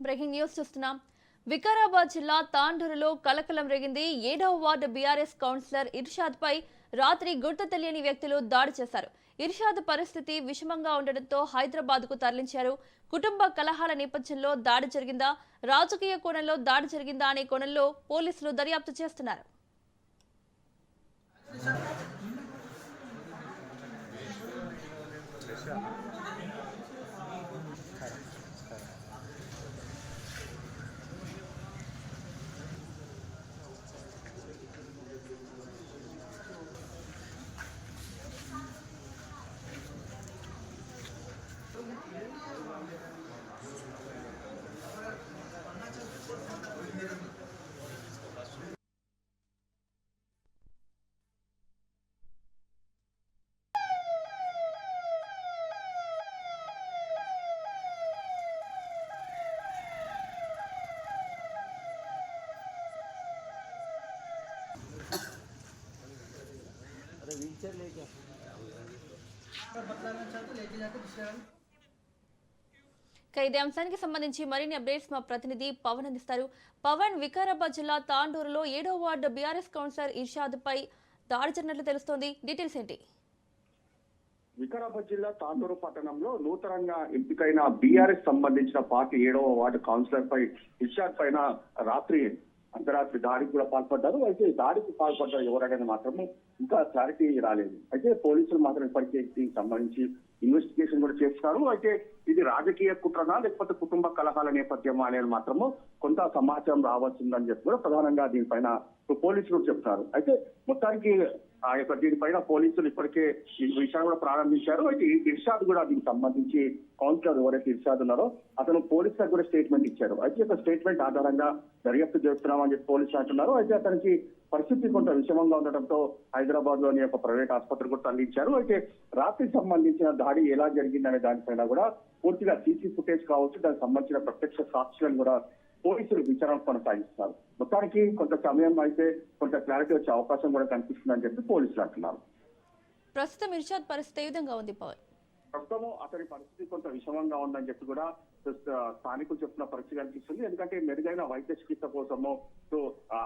Breaking news చూస్తున్నాం. వికారాబాద్ జిల్లా తాండూరులో కలకలం రేగింది. 7వ వార్డు బీఆర్ఎస్ కౌన్సిలర్ ఇర్షాద్ పై రాత్రి గుర్తు తెలియని వ్యక్తులు దాడి చేశారు. ఇర్షాద్ పరిస్థితి విషమంగా ఉండడంతో హైదరాబాద్ కు తరలించారు. కుటుంబ కలహాల నేపథ్యంలో దాడి జరిగిందా, రాజకీయ కోణంలో దాడి జరిగిందా అనే కోణంలో పోలీసులు దర్యాప్తు చేస్తున్నారు. व्हीलचेयर लेके ఇదే అంశానికి సంబంధించి మరిన్ని అప్డేట్స్ మా ప్రతినిధి పవన్ అందిస్తారు. పవన్, వికారాబాద్ జిల్లా తాండూరులో 7వ వార్డు బీఆర్ఎస్ కౌన్సిలర్ ఇర్షాద్ పై దాడి జరిగినట్లు తెలుస్తోంది. డీటెయిల్స్ ఏంటి? వికారాబాద్ జిల్లా తాండూరు పట్టణంలో నూతనంగా ఎంపికైన బీఆర్ఎస్ సంబంధించిన పార్టీ 7వ వార్డు కౌన్సిలర్ పై ఇర్షాద్ పైన అర్ధరాత్రి దాడికి కూడా పాల్పడ్డారు. అయితే దాడికి పాల్పడ్డారు ఎవరనేది మాత్రము ఇంకా క్లారిటీ రాలేదు. అయితే పోలీసులు మాత్రం ఇప్పటికే దీనికి సంబంధించి ఇన్వెస్టిగేషన్ కూడా చేస్తున్నారు. అయితే ఇది రాజకీయ కుట్రనా లేకపోతే కుటుంబ కలహాల నేపథ్యమా అనేది మాత్రము కొంత సమాచారం రావాల్సిందని చెప్పి కూడా ప్రధానంగా దీనిపైన పోలీసులు చెప్తున్నారు. అయితే మొత్తానికి ఆ యొక్క దీనిపైన పోలీసులు ఇప్పటికే ఈ విషయాన్ని కూడా ప్రారంభించారు. అయితే ఇర్షాద్ కూడా దీనికి సంబంధించి కౌన్సిలర్ ఎవరైతే ఇర్షాద్ ఉన్నారో అతను పోలీసులకు కూడా స్టేట్మెంట్ ఇచ్చారు. అయితే ఒక స్టేట్మెంట్ ఆధారంగా దర్యాప్తు చేస్తున్నామని చెప్పి పోలీసులు అంటున్నారు. అయితే అతనికి పరిస్థితి కొంత విషమంగా ఉండటంతో హైదరాబాద్ లోని ఒక ప్రైవేట్ ఆసుపత్రి కూడా తరలించారు. అయితే రాత్రికి సంబంధించిన దాడి ఎలా జరిగిందనే దానిపైన కూడా పూర్తిగా సీసీ ఫుటేజ్ కావచ్చు, దానికి సంబంధించిన ప్రత్యక్ష సాక్షులను కూడా పోలీసులు విచారణ కొనసాగిస్తున్నారు. మొత్తానికి కొంత సమయం అయితే కొంత క్లారిటీ వచ్చే అవకాశం కూడా కనిపిస్తుందని చెప్పి పోలీసులు అంటున్నారు. ప్రస్తుతం ఇర్షాద్ పరిస్థితి ఏ విధంగా ఉంది పవన్? ప్రస్తుతం అతని పరిస్థితి కొంత విషమంగా ఉందని చెప్పి కూడా స్థానికులు చెప్తున్న పరిస్థితి కనిపిస్తుంది. ఎందుకంటే మెరుగైన వైద్య చికిత్స కోసము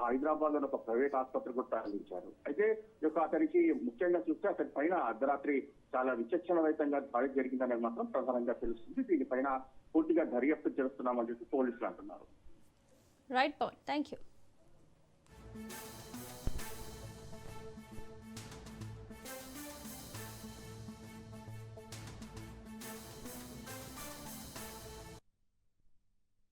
హైదరాబాద్ లో ఒక ప్రైవేట్ ఆసుపత్రి కూడా ప్రారంభించారు. అయితే అతనికి ముఖ్యంగా చూస్తే అతని పైన అర్ధరాత్రి చాలా విచక్షణరహితంగా దాడి జరిగిందనేది మాత్రం ప్రధానంగా తెలుస్తుంది. దీనిపైన పూర్తిగా దర్యాప్తు చేస్తున్నామని చెప్పి పోలీసులు అంటున్నారు. Right Pawan, thank you.